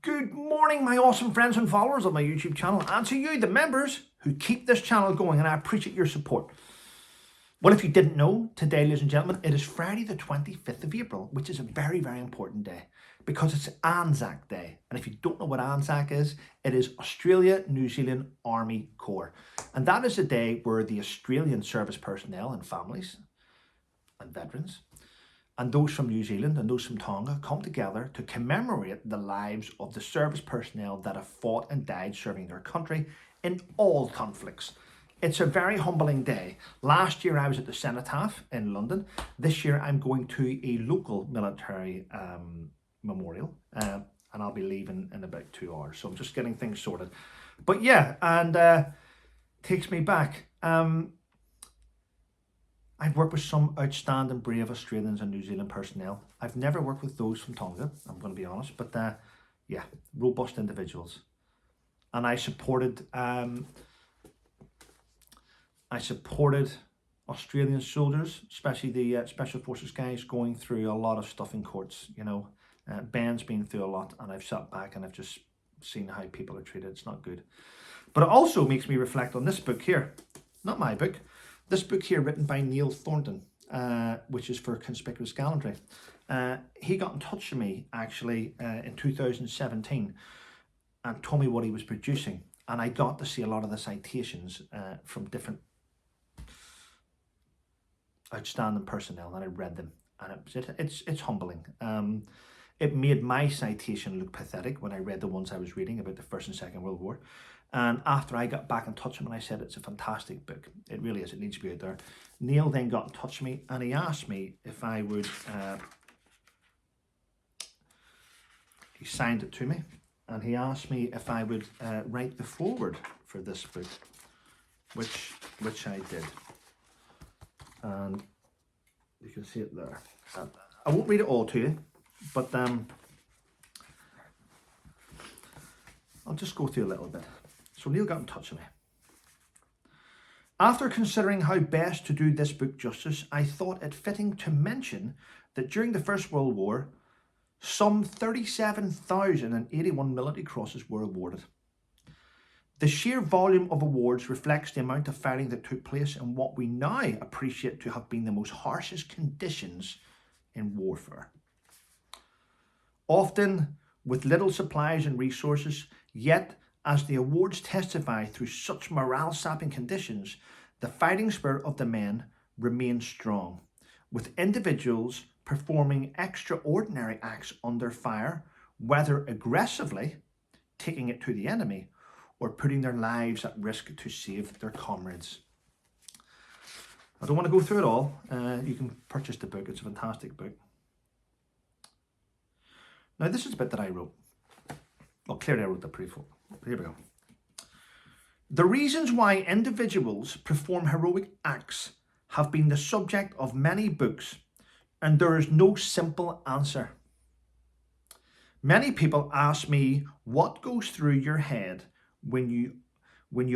Good morning, my awesome friends and followers of my YouTube channel, and to you, the members who keep this channel going, and I appreciate your support. Well, if you didn't know, today, ladies and gentlemen, it is Friday the 25th of April, which is a very, very important day because it's Anzac Day. And if you don't know what Anzac is, it is Australia New Zealand Army Corps. And that is a day where the Australian service personnel and families and veterans and those from New Zealand and those from Tonga come together to commemorate the lives of the service personnel that have fought and died serving their country in all conflicts. It's a very humbling day. Last year I was at the Cenotaph in London. This year I'm going to a local military memorial and I'll be leaving in about 2 hours. So I'm just getting things sorted. But yeah, and takes me back. I've worked with some outstanding, brave Australians and New Zealand personnel. I've never worked with those from Tonga, I'm going to be honest, but yeah, robust individuals. And I supported Australian soldiers, especially the Special Forces guys, going through a lot of stuff in courts. You know, Ben's been through a lot, and I've sat back and I've just seen how people are treated. It's not good. But it also makes me reflect on this book here, not my book. This book here, written by Neil Thornton, which is for Conspicuous Gallantry. He got in touch with me, actually, in 2017 and told me what he was producing. And I got to see a lot of the citations from different outstanding personnel, and I read them. And it's humbling. It made my citation look pathetic when I read the ones I was reading about the First and Second World War. And after I got back in touch with him and I said, it's a fantastic book. It really is. It needs to be out there. Neil then got in touch with me and he asked me if I would, he signed it to me, and he asked me if I would write the foreword for this book, which I did. And you can see it there. I won't read it all to you, but I'll just go through a little bit. So Neil got in touch with me. After considering how best to do this book justice, I thought it fitting to mention that during the First World War, some 37,081 military crosses were awarded. The sheer volume of awards reflects the amount of fighting that took place in what we now appreciate to have been the most harshest conditions in warfare. Often with little supplies and resources, yet as the awards testify, through such morale-sapping conditions, the fighting spirit of the men remains strong, with individuals performing extraordinary acts under fire, whether aggressively taking it to the enemy or putting their lives at risk to save their comrades. I don't want to go through it all. You can purchase the book. It's a fantastic book. Now, this is a bit that I wrote. Well, clearly I wrote the prefix. Here we go. The reasons why individuals perform heroic acts have been the subject of many books, and there is no simple answer. Many people ask me what goes through your head when you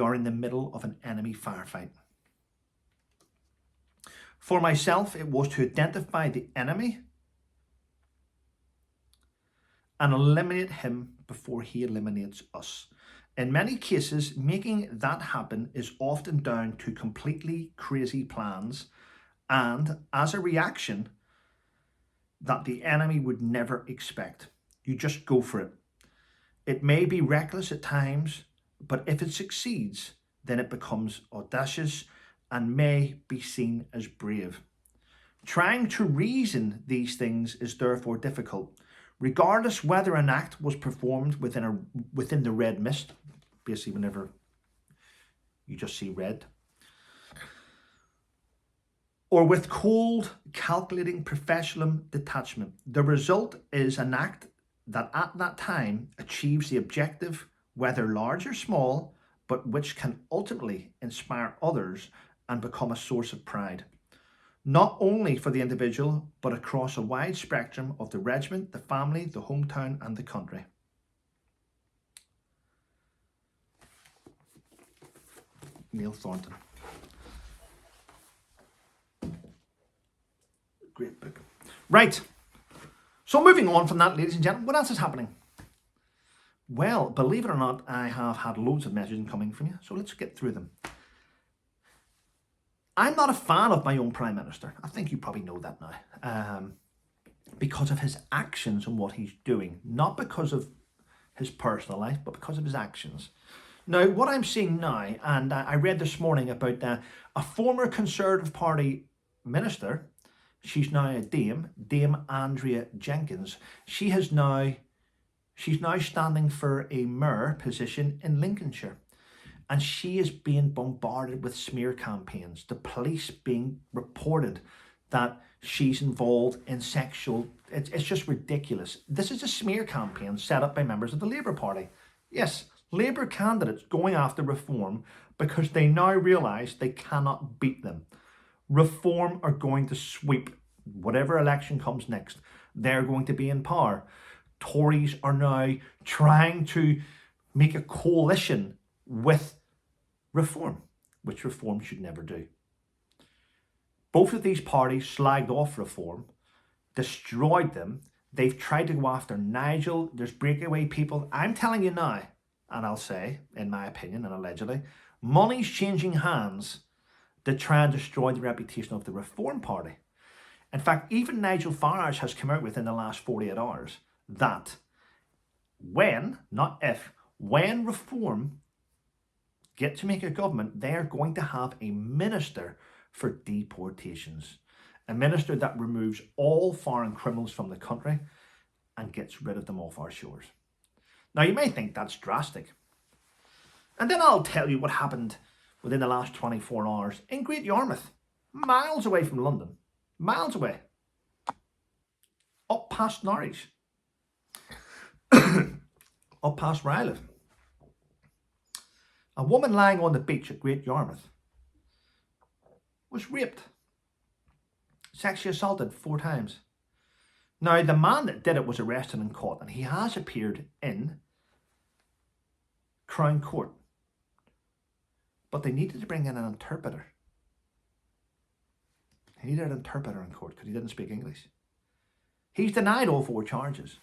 are in the middle of an enemy firefight. For myself, it was to identify the enemy and eliminate him before he eliminates us. In many cases, making that happen is often down to completely crazy plans and as a reaction that the enemy would never expect. You just go for it. It may be reckless at times, but if it succeeds, then it becomes audacious and may be seen as brave. Trying to reason these things is therefore difficult, regardless whether an act was performed within the red mist, basically whenever you just see red, or with cold, calculating professional detachment. The result is an act that at that time achieves the objective, whether large or small, but which can ultimately inspire others and become a source of pride, not only for the individual, but across a wide spectrum of the regiment, the family, the hometown, and the country. Neil Thornton. Great book. Right. So moving on from that, ladies and gentlemen, what else is happening? Well, believe it or not, I have had loads of messages coming from you, so let's get through them. I'm not a fan of my own Prime Minister. I think you probably know that now. Because of his actions and what he's doing. Not because of his personal life, but because of his actions. Now, what I'm seeing now, and I read this morning about a former Conservative Party minister, she's now a Dame Andrea Jenkins. She's now standing for a mayor position in Lincolnshire. And she is being bombarded with smear campaigns. The police being reported that she's involved in sexual... It's just ridiculous. This is a smear campaign set up by members of the Labour Party. Yes, Labour candidates going after Reform because they now realise they cannot beat them. Reform are going to sweep whatever election comes next. They're going to be in power. Tories are now trying to make a coalition with Reform, which Reform should never do. Both of these parties slagged off Reform, destroyed them. They've tried to go after Nigel. There's breakaway people. I'm telling you now, and I'll say, in my opinion and allegedly, money's changing hands to try and destroy the reputation of the Reform Party. In fact, even Nigel Farage has come out within the last 48 hours that when, not if, when Reform get to make a government, they're going to have a minister for deportations. A minister that removes all foreign criminals from the country and gets rid of them off our shores. Now, you may think that's drastic. And then I'll tell you what happened within the last 24 hours in Great Yarmouth, miles away from London, miles away, up past Norwich, up past where I live. A woman lying on the beach at Great Yarmouth was raped, sexually assaulted 4 times. Now, the man that did it was arrested and caught, and he has appeared in Crown Court. But they needed to bring in an interpreter. He needed an interpreter in court because he didn't speak English. He's denied all 4 charges.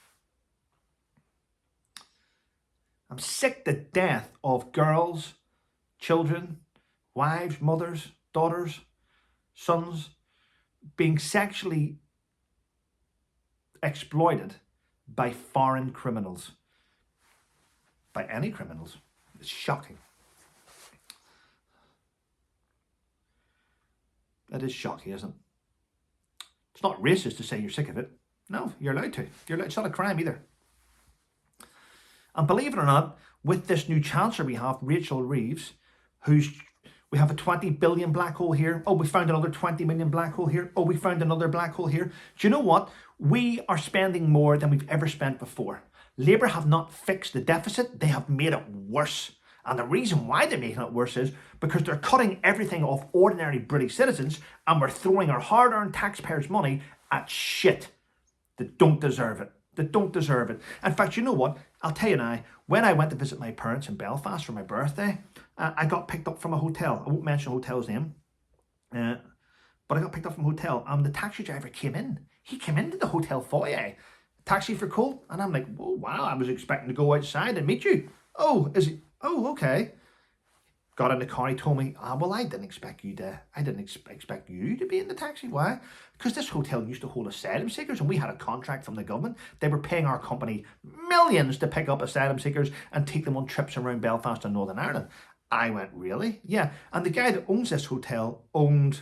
I'm sick to death of girls, children, wives, mothers, daughters, sons being sexually exploited by foreign criminals. By any criminals. It's shocking. That is shocking, isn't it? It's not racist to say you're sick of it. No, you're allowed to. It's not a crime either. And believe it or not, with this new Chancellor we have, Rachel Reeves, we have a 20 billion black hole here. Oh, we found another 20 million black hole here. Oh, we found another black hole here. Do you know what? We are spending more than we've ever spent before. Labour have not fixed the deficit. They have made it worse. And the reason why they're making it worse is because they're cutting everything off ordinary British citizens and we're throwing our hard-earned taxpayers' money at shit that don't deserve it. That don't deserve it. In fact, you know what? I'll tell you now, when I went to visit my parents in Belfast for my birthday, I got picked up from a hotel. I won't mention the hotel's name. But I got picked up from a hotel and the taxi driver came in. He came into the hotel foyer. Taxi for Cole. And I'm like, oh, wow, I was expecting to go outside and meet you. Oh, is it? Oh, okay. Got in the car, he told me, well, I didn't expect you to be in the taxi. Why? Because this hotel used to hold asylum seekers and we had a contract from the government. They were paying our company millions to pick up asylum seekers and take them on trips around Belfast and Northern Ireland. I went, really? Yeah. And the guy that owns this hotel owned,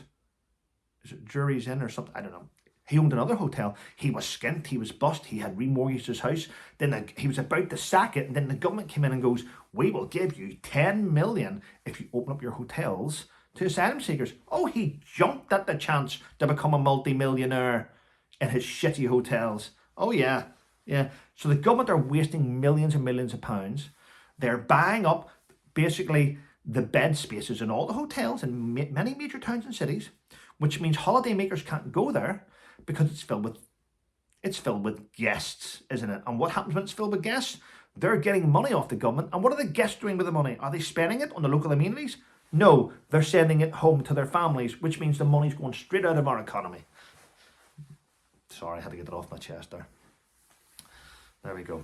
is it Jury's Inn or something? I don't know. He owned another hotel. He was skint, he was bust, he had remortgaged his house. Then he was about to sack it, and then the government came in and goes, we will give you 10 million if you open up your hotels to asylum seekers. Oh, he jumped at the chance to become a multi-millionaire in his shitty hotels. Oh, yeah. Yeah. So the government are wasting millions and millions of pounds. They're buying up basically the bed spaces in all the hotels in many major towns and cities, which means holidaymakers can't go there because it's filled with guests, isn't it? And what happens when it's filled with guests? They're getting money off the government. And what are the guests doing with the money? Are they spending it on the local amenities? No, they're sending it home to their families, which means the money's going straight out of our economy. Sorry, I had to get it off my chest there. There we go.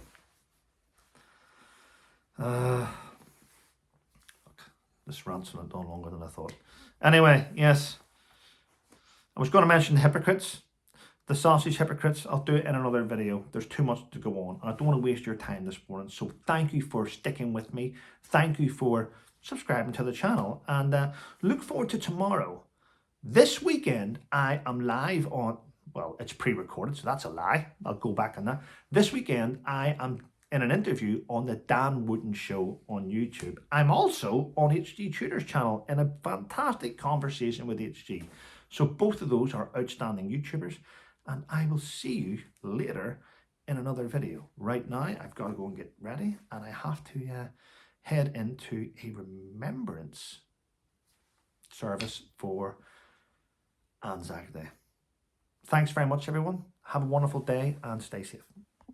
This rant's not done longer than I thought. Anyway, yes. I was going to mention the hypocrites. The sausage hypocrites, I'll do it in another video. There's too much to go on. And I don't want to waste your time this morning. So thank you for sticking with me. Thank you for subscribing to the channel. And look forward to tomorrow. This weekend, I am live on, well, it's pre-recorded, so that's a lie. I'll go back on that. This weekend, I am in an interview on the Dan Wooten Show on YouTube. I'm also on HG Tutor's channel in a fantastic conversation with HG. So both of those are outstanding YouTubers. And I will see you later in another video. Right now, I've got to go and get ready, and I have to head into a remembrance service for Anzac Day. Thanks very much, everyone. Have a wonderful day and stay safe.